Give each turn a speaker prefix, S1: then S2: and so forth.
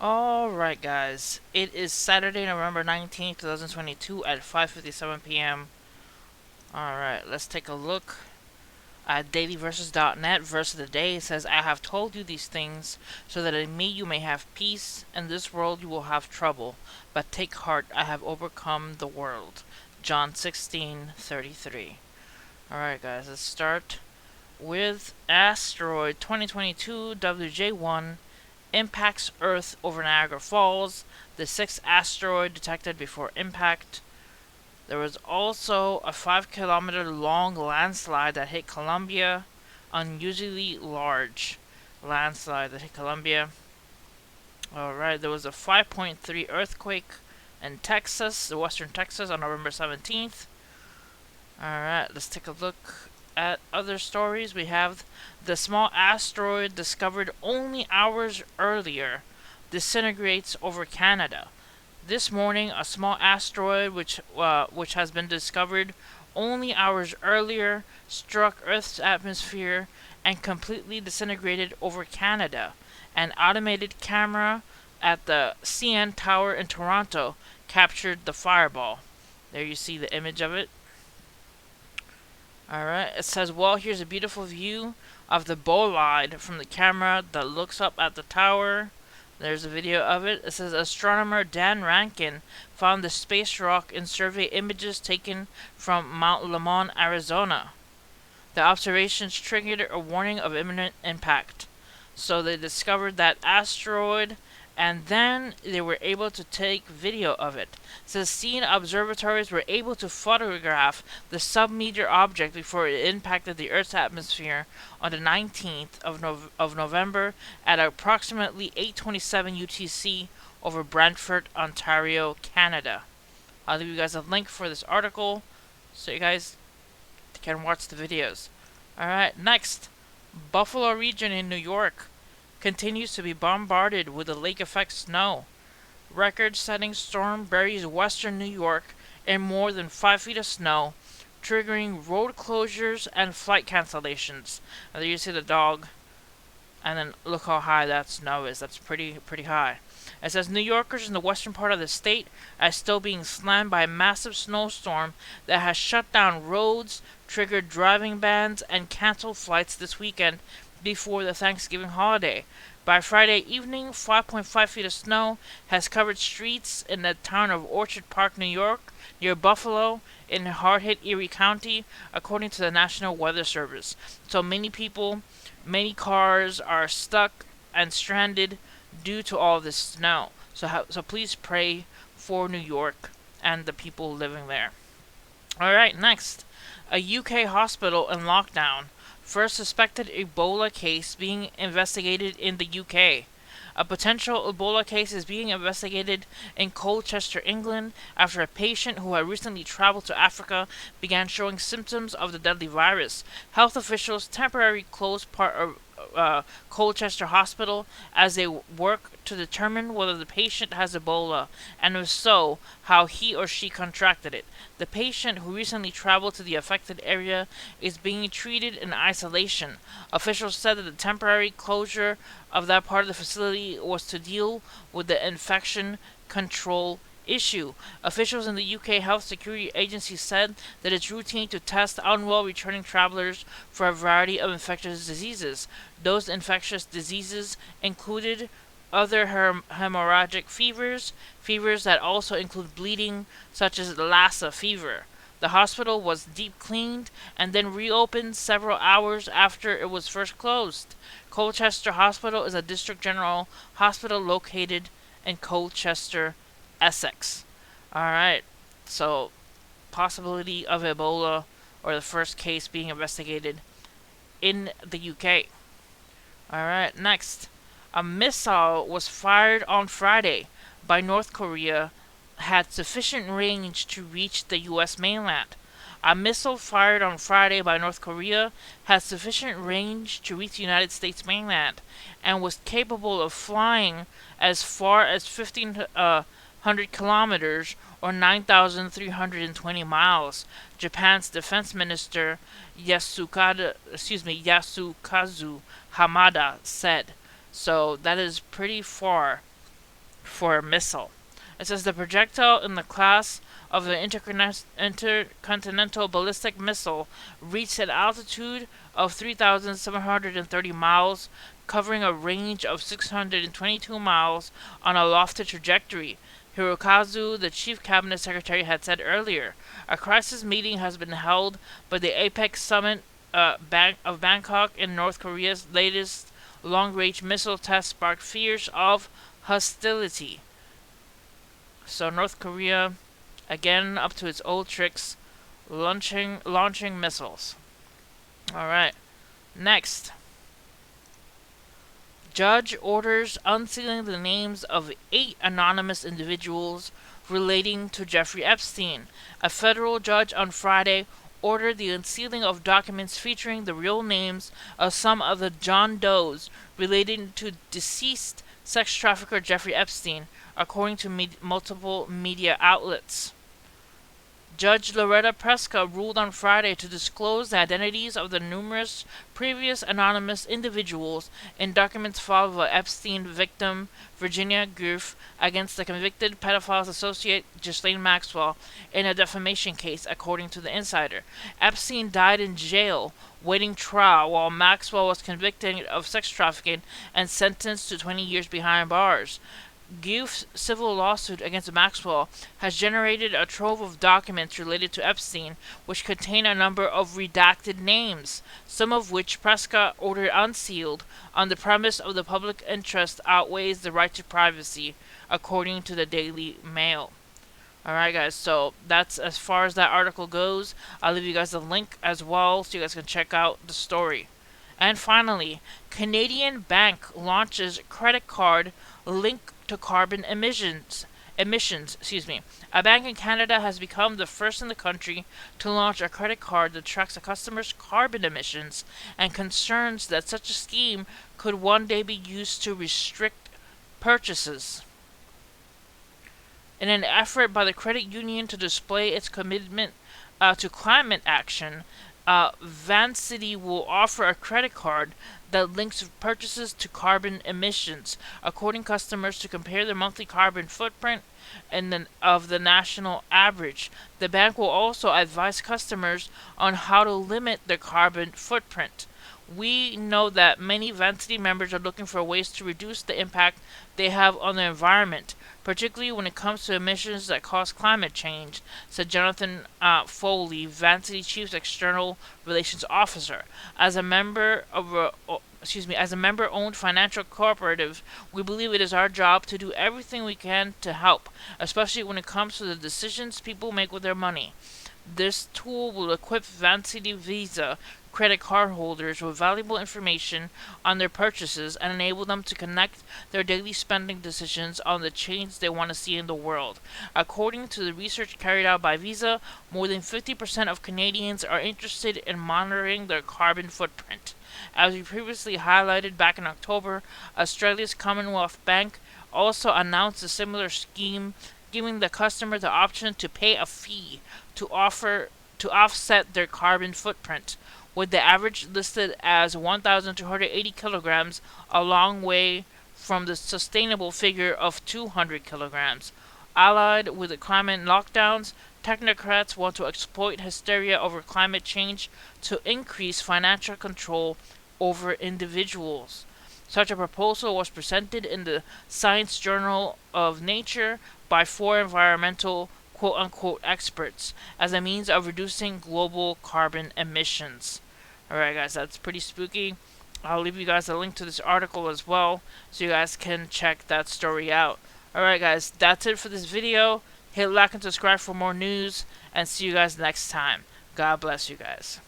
S1: Alright, guys. It is Saturday, November 19th, 2022 at 5:57 p.m. Alright, let's take a look at dailyverses.net. Verse of the day says, I have told you these things so that in me you may have peace. In this world you will have trouble, but take heart, I have overcome the world. John 16:33. Alright, guys, let's start with Asteroid 2022 WJ1 impacts Earth over Niagara Falls, the sixth asteroid detected before impact. There was also a 5 kilometer long landslide that hit Colombia, unusually large landslide that hit Colombia. Alright, there was a 5.3 earthquake in Texas, western Texas, on November 17th. Alright, let's take a look at other stories. We have the small asteroid discovered only hours earlier disintegrates over Canada. This morning, a small asteroid, which has been discovered only hours earlier, struck Earth's atmosphere and completely disintegrated over Canada. An automated camera at the CN Tower in Toronto captured the fireball. There you see the image of it. Alright, it says, well, here's a beautiful view of the bolide from the camera that looks up at the tower. There's a video of it. It says, astronomer Dan Rankin found the space rock in survey images taken from Mount Lemon, Arizona. The observations triggered a warning of imminent impact. So they discovered that asteroid and then they were able to take video of it. It says seen observatories were able to photograph the sub-meter object before it impacted the Earth's atmosphere on the 19th of November at approximately 8:27 UTC over Brantford, Ontario, Canada. I'll leave you guys a link for this article so you guys can watch the videos. Alright, next. Buffalo region in New York continues to be bombarded with the lake effect snow. Record-setting storm buries western New York in more than 5 feet of snow, triggering road closures and flight cancellations. And there you see the dog, and then look how high that snow is. That's pretty high. It says New Yorkers in the western part of the state are still being slammed by a massive snowstorm that has shut down roads, triggered driving bans, and canceled flights this weekend before the Thanksgiving holiday. By Friday evening, 5.5 feet of snow has covered streets in the town of Orchard Park, New York, near Buffalo, in hard-hit Erie County, according to the National Weather Service. So many cars are stuck and stranded due to all this snow. So please pray for New York and the people living there. Alright, next. A UK hospital in lockdown. First suspected Ebola case being investigated in the UK. A potential Ebola case is being investigated in Colchester, England, after a patient who had recently traveled to Africa began showing symptoms of the deadly virus. Health officials temporarily closed part of Colchester Hospital as they work to determine whether the patient has Ebola, and if so, how he or she contracted it. The patient, who recently traveled to the affected area, is being treated in isolation. Officials said that the temporary closure of that part of the facility was to deal with the infection control issue. Officials in the UK Health Security Agency said that it's routine to test unwell returning travelers for a variety of infectious diseases. Those infectious diseases included other hemorrhagic fevers, fevers that also include bleeding, such as Lassa fever. The hospital was deep cleaned and then reopened several hours after it was first closed. Colchester Hospital is a district general hospital located in Colchester, Essex. Alright, so possibility of Ebola or the first case being investigated in the UK. Alright, next. A missile was fired on Friday by North Korea had sufficient range to reach the U.S. mainland. A missile fired on Friday by North Korea had sufficient range to reach the United States mainland and was capable of flying as far as 1,500 kilometers or 9,320 miles. Japan's defense minister Yasukazu Hamada said. So that is pretty far. for a missile. It says the projectile in the class of the intercontinental ballistic missile reached an altitude of 3,730 miles, covering a range of 622 miles on a lofty trajectory. Hirokazu, the chief cabinet secretary, had said earlier. A crisis meeting has been held by the APEC summit of Bangkok in North Korea's latest long-range missile test sparked fears of hostility. So North Korea, again up to its old tricks, launching missiles. All right. Next, judge orders unsealing the names of 8 anonymous individuals relating to Jeffrey Epstein. A federal judge on Friday ordered the unsealing of documents featuring the real names of some of the John Does relating to deceased sex trafficker Jeffrey Epstein, according to multiple media outlets. Judge Loretta Preska ruled on Friday to disclose the identities of the numerous previous anonymous individuals in documents filed by Epstein victim Virginia Giuff against the convicted pedophile's associate Ghislaine Maxwell in a defamation case, according to The Insider. Epstein died in jail waiting trial while Maxwell was convicted of sex trafficking and sentenced to 20 years behind bars. Giuff's civil lawsuit against Maxwell has generated a trove of documents related to Epstein, which contain a number of redacted names, some of which Prescott ordered unsealed on the premise of the public interest outweighs the right to privacy, according to the Daily Mail. Alright guys, so that's as far as that article goes. I'll leave you guys a link as well so you guys can check out the story. And finally, Canadian bank launches credit card linked to carbon emissions. A bank in Canada has become the first in the country to launch a credit card that tracks a customer's carbon emissions, and concerns that such a scheme could one day be used to restrict purchases. In an effort by the credit union to display its commitment to climate action, Vancity will offer a credit card that links purchases to carbon emissions, according customers to compare their monthly carbon footprint of the national average. The bank will also advise customers on how to limit their carbon footprint. We know that many Vancity members are looking for ways to reduce the impact they have on the environment, particularly when it comes to emissions that cause climate change, said Jonathan Foley, Vancity Chief's External Relations Officer. As a member-owned financial cooperative, we believe it is our job to do everything we can to help, especially when it comes to the decisions people make with their money. This tool will equip Vancity Visa credit card holders with valuable information on their purchases and enable them to connect their daily spending decisions on the change they want to see in the world. According to the research carried out by Visa, more than 50% of Canadians are interested in monitoring their carbon footprint. As we previously highlighted back in October, Australia's Commonwealth Bank also announced a similar scheme, giving the customer the option to pay a fee to offset their carbon footprint, with the average listed as 1,280 kilograms, a long way from the sustainable figure of 200 kilograms. Allied with the climate lockdowns, technocrats want to exploit hysteria over climate change to increase financial control over individuals. Such a proposal was presented in the Science Journal of Nature by 4 environmental quote-unquote experts as a means of reducing global carbon emissions. Alright guys, that's pretty spooky. I'll leave you guys a link to this article as well so you guys can check that story out. Alright guys, that's it for this video. Hit like and subscribe for more news, and see you guys next time. God bless you guys.